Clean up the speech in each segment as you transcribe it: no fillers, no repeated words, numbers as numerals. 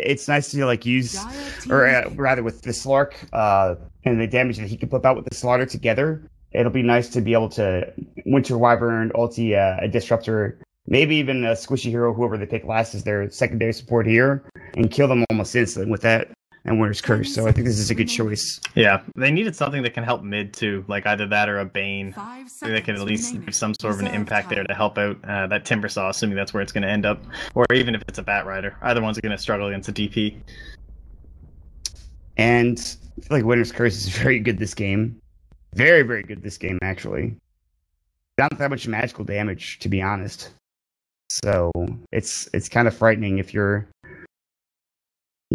it's nice to like use, or rather with the Slark and the damage that he can put out with the Slaughter together. It'll be nice to be able to Winter Wyvern, ulti a Disruptor, maybe even a Squishy Hero, whoever they pick last as their secondary support here, and kill them almost instantly with that and Winter's Curse. So I think this is a good choice. Yeah, they needed something that can help mid too, like either that or a Bane. That can at least give some sort of an impact there to help out that Timber Saw, assuming that's where it's going to end up, or even if it's a Bat Rider. Either one's going to struggle against a DP. And I feel like Winter's Curse is very good this game. Very, very good this game, actually. Not that much magical damage, to be honest. So it's kind of frightening if you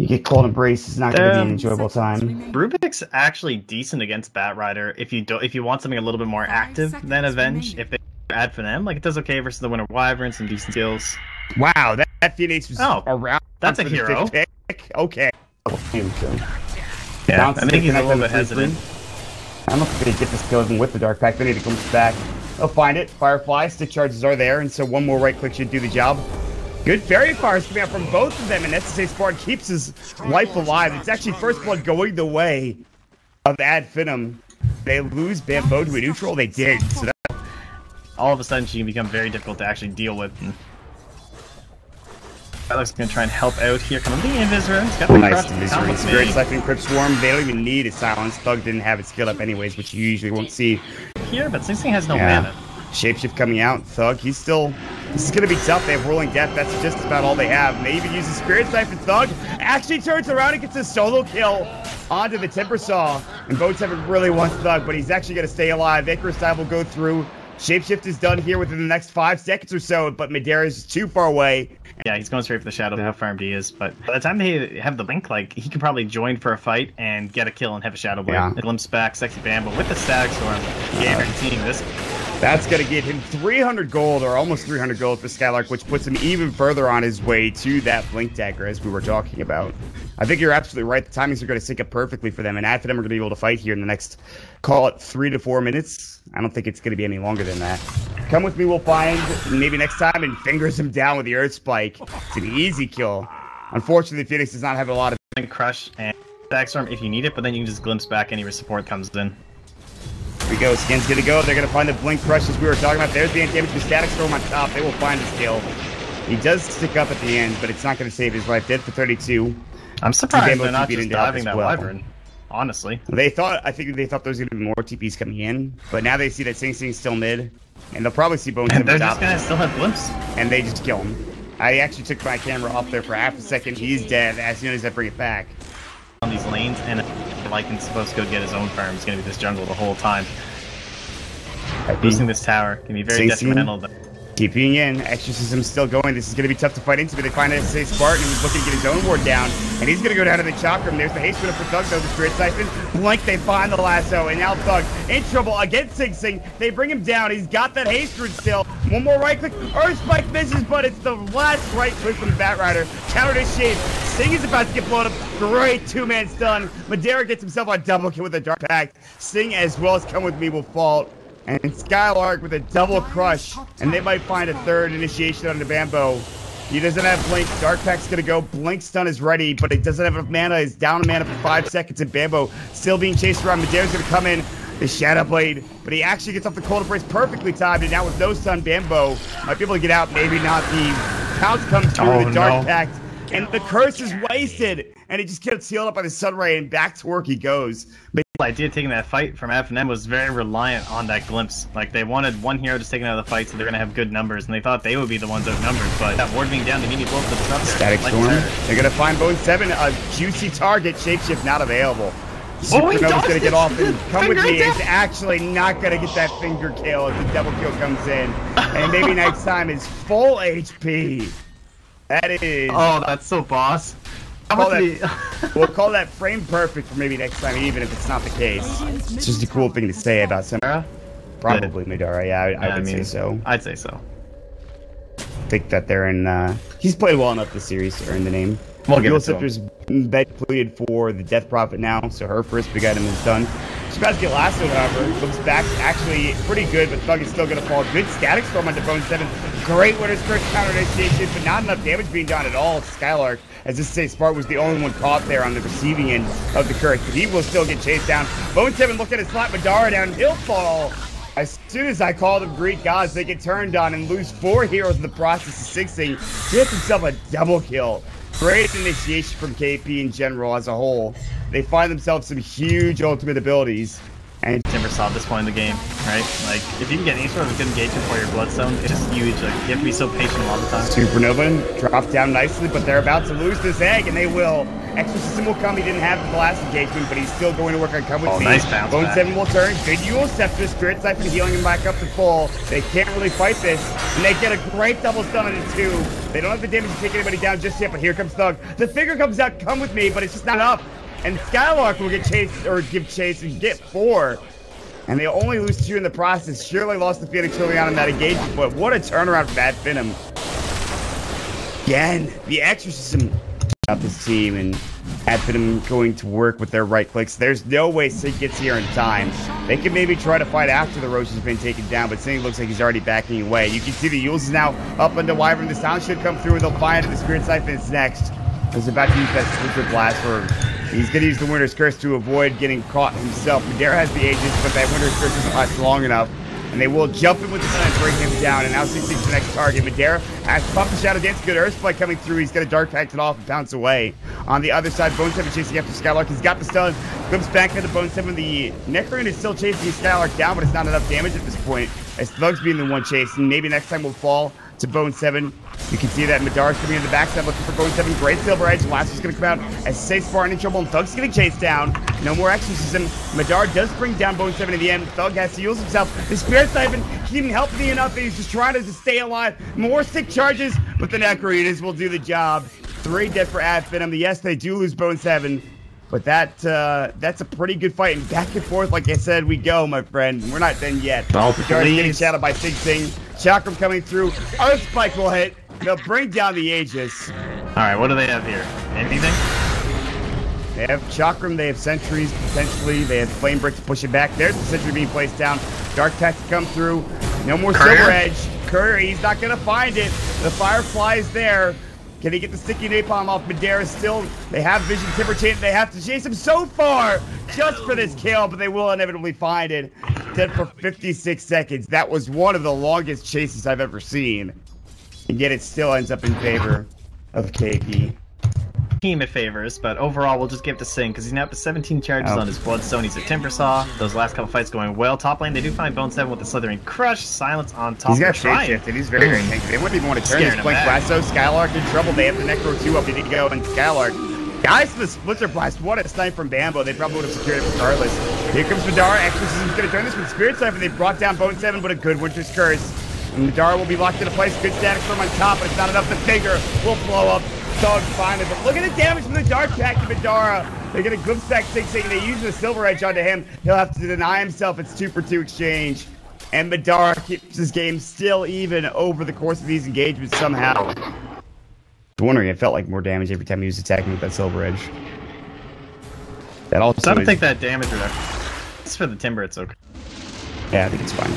get Cold Embrace. It's not going to be an enjoyable time. Rubik's actually decent against Bat Rider if you want something a little bit more active than Avenge. If they add FINEM, like it does okay versus the Winter Wyvern, some decent skills. Wow, that Phoenix was around. That's a hero. Okay. Yeah, I think he's a little bit hesitant. I don't think they get this kill even with the Dark Pact. They need to glimpse back. They'll find it. Firefly, stick charges are there, and so one more right click should do the job. Good Fairy Fires coming out from both of them, and SSA Spartan keeps his life alive. It's actually first blood going the way of Ad FINEM. They lose Bambo to a neutral. They did. So that all of a sudden, she can become very difficult to actually deal with. Alex going to try and help out here. Coming the Invisor. He's got the nice Invisor. Spirit Cycling Crypt Swarm. They don't even need a silence. Thug didn't have it skilled up anyways, which you usually won't see here. But SingSing has no mana. Shapeshift coming out. Thug. He's still. This is going to be tough. They have Rolling Death. That's just about all they have. Maybe uses Spirit Siphon. Thug actually turns around and gets a solo kill onto the Timber Saw. And Boat7 really wants Thug, but he's actually going to stay alive. Icarus Dive will go through. Shapeshift is done here within the next 5 seconds or so, but Madera is too far away. Yeah, he's going straight for the Shadow, how farmed he is, but by the time they have the Blink, like, he can probably join for a fight and get a kill and have a Shadow Blade. Yeah. Glimpse back, Sexy Bambo with the Static Storm, guaranteeing this. That's going to get him 300 gold, or almost 300 gold for Skylark, which puts him even further on his way to that Blink Dagger, as we were talking about. I think you're absolutely right. The timings are going to sync up perfectly for them, and after them, we're going to be able to fight here in the next, call it 3 to 4 minutes. I don't think it's going to be any longer than that. Come with me, we'll find maybe next time, and fingers him down with the Earth Spike. It's an easy kill. Unfortunately, Phoenix does not have a lot of Crush and Static Storm if you need it, but then you can just glimpse back any support comes in. Here we go. Skin's going to go. They're going to find the Blink Crush as we were talking about. There's the damage with Static Storm on top. They will find his kill. He does stick up at the end, but it's not going to save his life. Dead for 32. I'm surprised they're not just diving that Wyvern. Honestly, I think they thought there was going to be more TPs coming in, but now they see that SingSing's still mid, and they'll probably see Bones. And they're just going to still have glimpse. And they just kill him. I actually took my camera off there for half a second. He's dead as soon as I bring it back. On these lanes, and Lycan's supposed to go get his own farm. It's going to be this jungle the whole time. Boosting this tower can be very detrimental. Keeping in, Exorcism still going. This is going to be tough to fight into, but they find SSA Spartan, who's looking to get his own ward down, and he's going to go down to the Chakram. There's the haste for Thug, though, the Spirit Siphon. Blink, they find the lasso, and now Thug in trouble against SingSing. They bring him down. He's got that haste root still. One more right click. Earth Spike misses, but it's the last right click from the Bat Rider. Counter to Shape. Sing is about to get blown up. Great two-man stun. Madera gets himself a double kill with a Dark Pact. Sing, as well as Come With Me, will fall. And Skylark with a double crush, and they might find a third initiation on the Bambo. He doesn't have Blink. Dark Pact's gonna go. Blink stun is ready, but it doesn't have enough mana. He's down mana for 5 seconds, and Bambo still being chased around. Madera's gonna come in, the Shadow Blade, but he actually gets off the Cold Embrace perfectly timed, and now with no stun, Bambo might be able to get out. Maybe not. The pounce comes through the Dark Pact, and the curse is wasted, and he just gets healed up by the Sun Ray, and back to work he goes. But the idea of taking that fight from FNM was very reliant on that glimpse. Like, they wanted one hero just taken out of the fight, so they're going to have good numbers, and they thought they would be the ones outnumbered, but that ward being down, the immediate blow up the disruptor. Static Storm. They're going to find Bones7, a juicy target. Shapeshift not available. Supernova's going to get off and Come With Me is actually not going to get that finger kill as the double kill comes in. And maybe next time is full HP. That is... Oh, that's so boss. We'll call that frame perfect for maybe next time, even if it's not the case. It's just a cool thing to say about Samara. Probably Madara, yeah, I would say so. I'd say so. I think that they're in, he's played well enough this series to earn the name. We'll give it to him. Scepter's bet completed for the Death Prophet now, so her first big item is done. She's about to get lassoed, however. Looks back actually pretty good, but Thug is still going to fall. Good static storm onto Bone 7. Great winner's curse counter initiation, but not enough damage being done at all to Skylark, as this say Spart was the only one caught there on the receiving end of the curse, but he will still get chased down. Bone 7 looking to slap Madara down. He'll fall. As soon as I call them Greek gods, they get turned on and lose 4 heroes in the process of SingSing. Gets himself a double kill. Great initiation from KP in general as a whole. They find themselves some huge ultimate abilities. And Timber saw at this point in the game, right? Like, if you can get any sort of good engagement for your Bloodstone, it's just huge. Like, you have to be so patient a lot of the time. Supernova dropped down nicely, but they're about to lose this egg, and they will. Exorcism will come. He didn't have the last engagement, but he's still going to work on Come With Me. Nice bounce Bone back. 7 will turn. Good Yule Scepter. Spirit Siphon healing him back up to full. They can't really fight this, and they get a great double stun on it, too. They don't have the damage to take anybody down just yet, but here comes Thug. The figure comes out, Come With Me, but it's just not enough. And Skylark will get chased, or give chase, and get 4. And they only lose 2 in the process. Surely lost the Phoenix early on in that engagement, but what a turnaround for Bad FINEM. Again, the Exorcism out this team, and Bad FINEM going to work with their right clicks. There's no way Sig gets here in time. They can maybe try to fight after the Roche has been taken down, but Sig looks like he's already backing away. You can see the Yules is now up into Wyvern. The sound should come through, and they'll find it. The Spirit Siphon is next. He's about to use that Slipper Blast for... He's going to use the Winter's Curse to avoid getting caught himself. Madara has the Aegis, but that Winter's Curse doesn't last long enough. And they will jump in with the sun and break him down. And now SingSing's the next target. Madara has Puff the Shadow Dance. Good Earthspike coming through. He's going to Dark Pact it off and bounce away. On the other side, Bone 7 chasing after Skylark. He's got the stun. Flips back into Bone 7. The Necron is still chasing Skylark down, but it's not enough damage at this point. As Thug's being the one chasing. Maybe next time we'll fall to Bone 7. You can see that Madara's coming in the backside looking for Bone 7. Great Silver Edge. Lasso's going to come out as Say Spartan in trouble, and Thug's getting chased down. No more Exorcism. Madara does bring down Bone 7 in the end. Thug has to use himself. The Spirit Siphon didn't help me enough. He's just trying to stay alive. More sick charges, but the Necroeaters will do the job. 3 dead for Ad FINEM. Yes, they do lose Bone 7. But that's a pretty good fight. And back and forth, like I said, we go, my friend. We're not done yet. Oh, Madara's getting shadowed by SingSing. Chakram coming through. Earthspike will hit. They'll bring down the Aegis. Alright, what do they have here? Anything? They have Chakram, they have Sentries, potentially. They have Flame Brick to push it back. There's the Sentry being placed down. Dark Tech to come through. No more Silver Edge. Courier, he's not going to find it. The Firefly is there. Can he get the sticky napalm off Madara still? They have Vision Timber Chain. They have to chase him so far just for this kill, but they will inevitably find it. Dead for 56 seconds. That was one of the longest chases I've ever seen. And yet it still ends up in favor of KP. Team it favors, but overall we'll just give it to Sing because he's now up to 17 charges on his Bloodstone. He's a Timbersaw. Those last couple fights going well. Top lane, they do find Bone 7 with the Slithering Crush. Silence on top. He's got shapeshifted. He's very, very tanky. They wouldn't even want to turn this Blink Lasso. Skylark in trouble. They have the Necro 2 up. They need to go, and Skylark. Guys, the Splitter Blast. What a snipe from Bambo. They probably would have secured it regardless. Here comes Madara. Exorcism's going to turn this with Spirit Siphon. They brought down Bone 7, but a good Winter's Curse. And Madara will be locked into place. Good static storm on top, but it's not enough. The finger will blow up. Thug finally. But look at the damage from the Dark Pact to Madara. They're going to glimpse back SingSing. They use the Silver Edge onto him. He'll have to deny himself. It's 2-for-2 exchange. And Madara keeps his game still even over the course of these engagements somehow. I'm wondering, it felt like more damage every time he was attacking with that Silver Edge. That also I don't think that damage reduction. It's for the Timber, it's okay. Yeah, I think it's fine.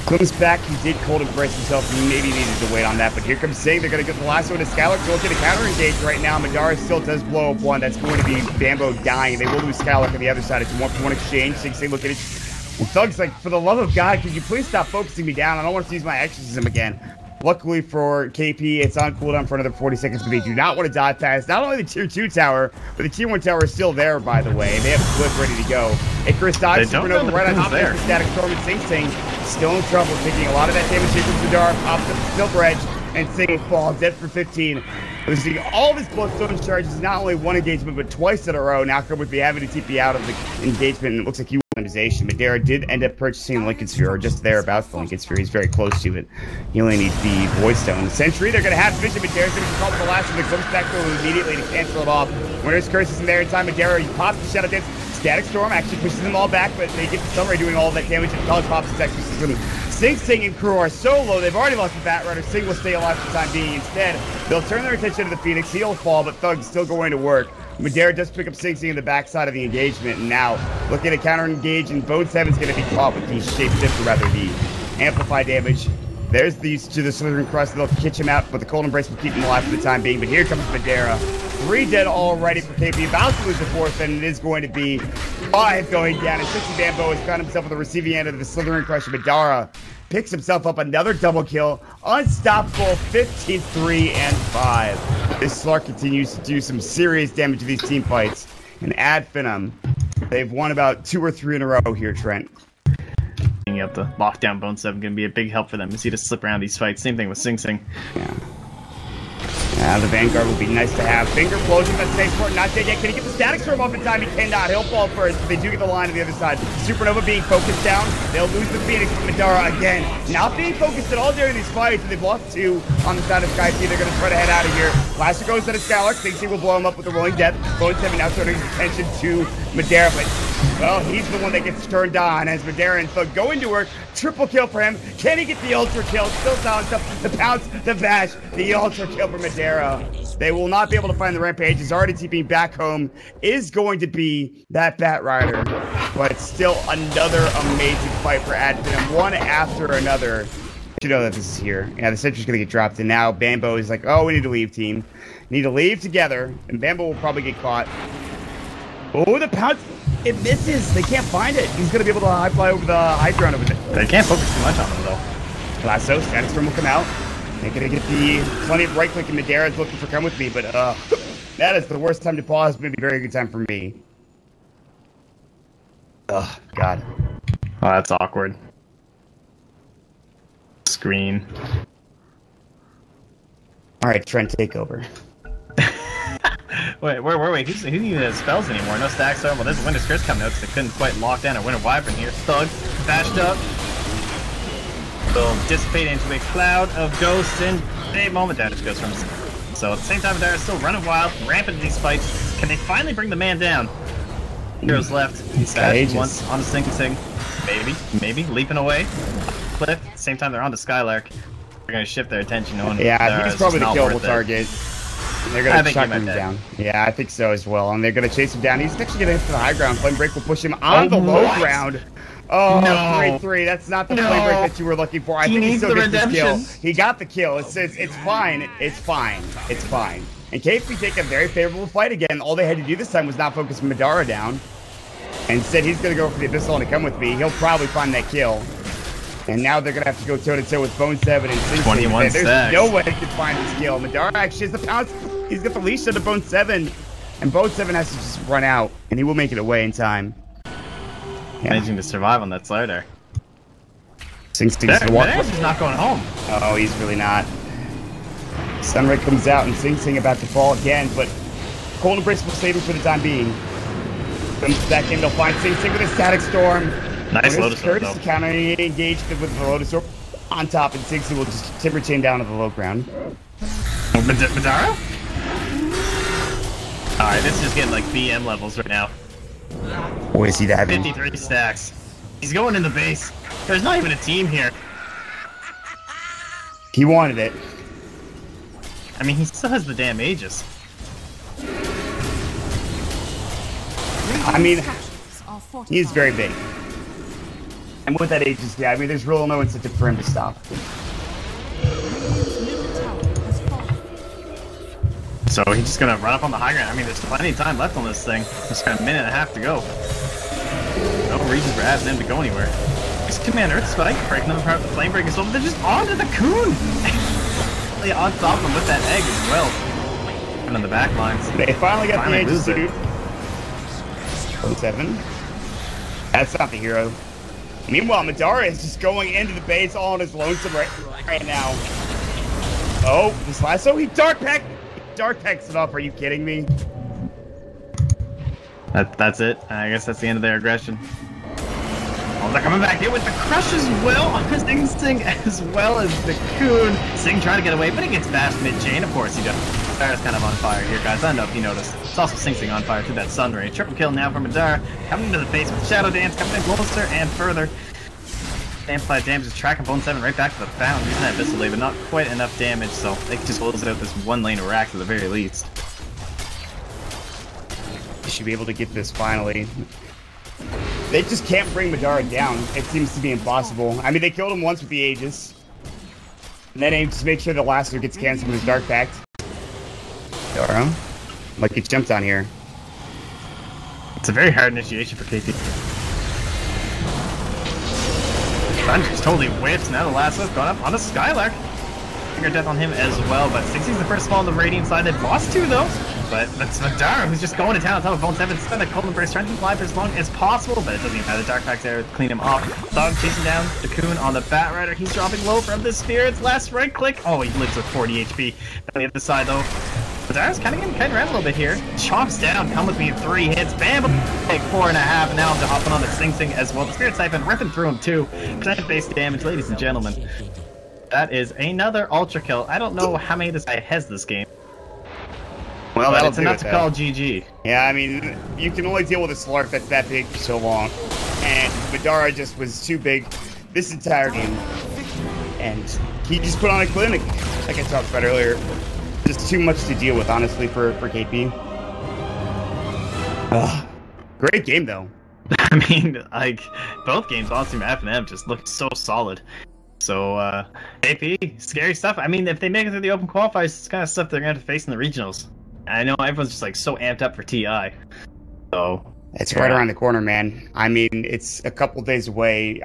Comes back, he did cold embrace himself, maybe needed to wait on that, but here comes Sing. They're going to get the lasso into Skylark. Go get a counter engage right now. Madara still does blow up one. That's going to be Bambo dying. They will lose Skylark on the other side. It's a 1-for-1 exchange. SingSing look at it. And Thug's like, for the love of God, could you please stop focusing me down? I don't want to use my Exorcism again. Luckily for KP, it's on cooldown for another 40 seconds, but they do not want to die past not only the tier 2 tower, but the tier 1 tower is still there, by the way. They have a clip ready to go. Icarus dodge, Supernova right on top of the Static Storm, and SingSing still in trouble, taking a lot of that damage here from Madara, pops up the Silver Edge, and Sing will fall, dead for 15. Losing all of his Bloodstone charges, not only one engagement, but twice in a row. Now come with the having to TP out of the engagement, and it looks like he optimization. Madara did end up purchasing Lincoln Sphere, or just thereabouts the Lincoln Sphere. He's very close to it. He only needs the Void Stone. The Sentry, they're going to have Vision. Madara's going to call it the last one that comes back to him immediately to cancel it off. Winter's Curse isn't there in time. Madara, he pops the Shadow Dance. Static Storm actually pushes them all back, but they get the Sunray doing all that damage, and College pops his Exorcism. SingSing and crew are so low, they've already lost the Batrider. Sing will stay alive for the time being. Instead, they'll turn their attention to the Phoenix. He'll fall, but Thug's still going to work. Madara does pick up SingSing in the backside of the engagement, and now looking to counter-engage, and Bone 7's going to be caught with the Shapeshifter, rather, the Amplify damage. There's the use to the Slithering Crust. They'll catch him out, but the Cold Embrace will keep him alive for the time being. But here comes Madara. 3 dead already for Kaipi. About to lose the 4th, and it is going to be 5 going down. And 60 Bambo has found himself on the receiving end of the Slithering Crush. Madara picks himself up another double kill. Unstoppable, 15-3 and 5. This Slark continues to do some serious damage to these team fights. And add FINEM, they've won about 2 or 3 in a row here, Trent. Up the lockdown Bone 7 going to be a big help for them. You see to slip around these fights. Same thing with SingSing. Yeah, the Vanguard will be nice to have. Finger closing that safe port, not dead yet. Can he get the static storm off in time? He cannot. He'll fall first, but they do get the line on the other side. Supernova being focused down. They'll lose the Phoenix. Madara again, not being focused at all during these fights, and they've lost 2 on the side of Kaipi. They're going to try to head out of here. Blaster goes at a Skylark. SingSing will blow him up with a rolling death. Bone 7 now turning his attention to Madara, but well, he's the one that gets turned on as Madara and Thug go into work. Triple kill for him. Can he get the ultra kill? Still silenced up. The pounce, the bash, the ultra kill for Madara. They will not be able to find the Rampage. He's already TPing back home. Is going to be that Bat Rider. But it's still another amazing fight for FINEM. One after another. You know that this is here. Yeah, the Sentry's going to get dropped. And now Bambo is like, oh, we need to leave, team. Need to leave together. And Bambo will probably get caught. Oh, the pounce. It misses. They can't find it. He's going to be able to high fly over the high ground over there. They can't focus too much on him, though. Lasso, static storm will come out. They're going to get the plenty of right click, and Madara's looking for come with me, but that is the worst time to pause. Maybe a very good time for me. Oh, God. Oh, that's awkward. Screen. All right, Trent, take over. Wait, who even has spells anymore? No stack storm. Well, there's a Winter Curse coming out because they couldn't quite lock down a Winter Wyvern here. Thug, bashed up. Will dissipate into a cloud of ghosts in a moment. Damage goes from. So at the same time, they're still running wild, rampant in these fights. Can they finally bring the man down? Heroes left. He's bashed once on the SingSing. Maybe leaping away. Cliff. At the same time, they're on the Skylark. They're going to shift their attention. Yeah, he's probably the killable target. They're going to chuck him down. Yeah, I think so as well. And they're going to chase him down. He's actually going to hit to the high ground. Flame Break will push him on the low ground. Oh, no. 3-3. That's not the Flame Break that you were looking for. I think he still gets the kill. He got the kill. It's fine. It's fine. It's fine. And Kaipi take a very favorable fight again. All they had to do this time was not focus Madara down. And instead, he's going to go for the Abyssal and come with me. He'll probably find that kill. And now they're going to have to go toe-to-toe with Bone 7 and SingSing. 21 There's stacks. no way he can find this kill. Madara actually has the pounce. He's got the leash on the Bone 7. And Bone 7 has to just run out. And he will make it away in time. Yeah. Managing to survive on that slider. SingSing's Madara's not going home. Oh, he's really not. Sunray comes out and SingSing about to fall again. But Cold Embrace will save him for the time being. Comes back in, they'll find SingSing with a Static Storm. Nice Lotus Orb, though. Counter engaged with the Lotus Orb on top, and SingSing will just timber chain down to the low ground. Madara? Alright, this is just getting like BM levels right now. Boy, is he that 53 stacks. He's going in the base. There's not even a team here. He wanted it. I mean, he still has the damn Aegis. I mean, he's very big. And with that Aegis, yeah, I mean, there's really no incentive for him to stop. So he's just gonna run up on the high ground. I mean, there's plenty of time left on this thing. Just got a minute and a half to go. No reason for asking him to go anywhere. Just Command Earth Spike, breaking them apart with the Flame Break as well, but they're just onto the Coon! On top of him with that egg as well. And on the back lines. They finally got the Aegis, dude. 7. That's not the hero. Meanwhile, Madara is just going into the base all on his lonesome right now. Oh, this lasso, he Dark Pecks it off. Are you kidding me? That's it. I guess that's the end of their aggression. Oh, they're coming back here with the crush as well. SingSing as well as the Coon. Sing trying to get away, but he gets bashed mid-chain. Of course he does. Madara's kind of on fire here, guys. I don't know if you noticed. It's also SingSing on fire through that sun ray. Triple kill now from Madara. Coming into the face with Shadow Dance, coming in closer and further. Amplified damage is tracking Bone 7 right back to the fountain. Using that Abyssal Blade, but not quite enough damage, so they can just close out this one lane of racks at the very least. should be able to get this finally. They just can't bring Madara down. It seems to be impossible. I mean, they killed him once with the Aegis. And then they just make sure the Lasso gets canceled with his Dark Pact. Madara. Like, he jumped on here. It's a very hard initiation for KP. Sponge just totally whips. Now the Lasso's gone up on the Skylark. Finger death on him as well, but SingSing's the first fall on the Radiant side. They've lost 2 though. But that's Madara who's just going to town on top of Bone 7. Spend a Golden Burst, trying to keep alive for as long as possible, but it doesn't even matter. The Dark Pack's there to clean him off. Thug chasing down the Coon on the Bat Rider. He's dropping low from the Spirits. Last right click. Oh, he lives with 40 HP. On the other side though, Madara's kind of getting kited around a little bit here. Chomps down, come with me in 3 hits. Bam! Take 4.5, and now I'm hopping on the SingSing as well. The Spirit Siphon ripping through him too. Percent base damage, ladies and gentlemen. That is another Ultra Kill. I don't know how many this guy has this game. Well, but it's enough to call GG. Yeah, I mean, you can only deal with a Slark that's that big for so long. And Madara just was too big this entire game. And he just put on a clinic, like I talked about earlier. Just too much to deal with, honestly, for KP. Ugh. Great game, though. I mean, like, both games, honestly, from FINEM just looked so solid. So, KP, scary stuff. I mean, if they make it through the open qualifiers, it's kind of stuff they're going to have to face in the regionals. I know everyone's just, like, so amped up for TI. So... It's right around the corner, man. I mean, it's a couple days away.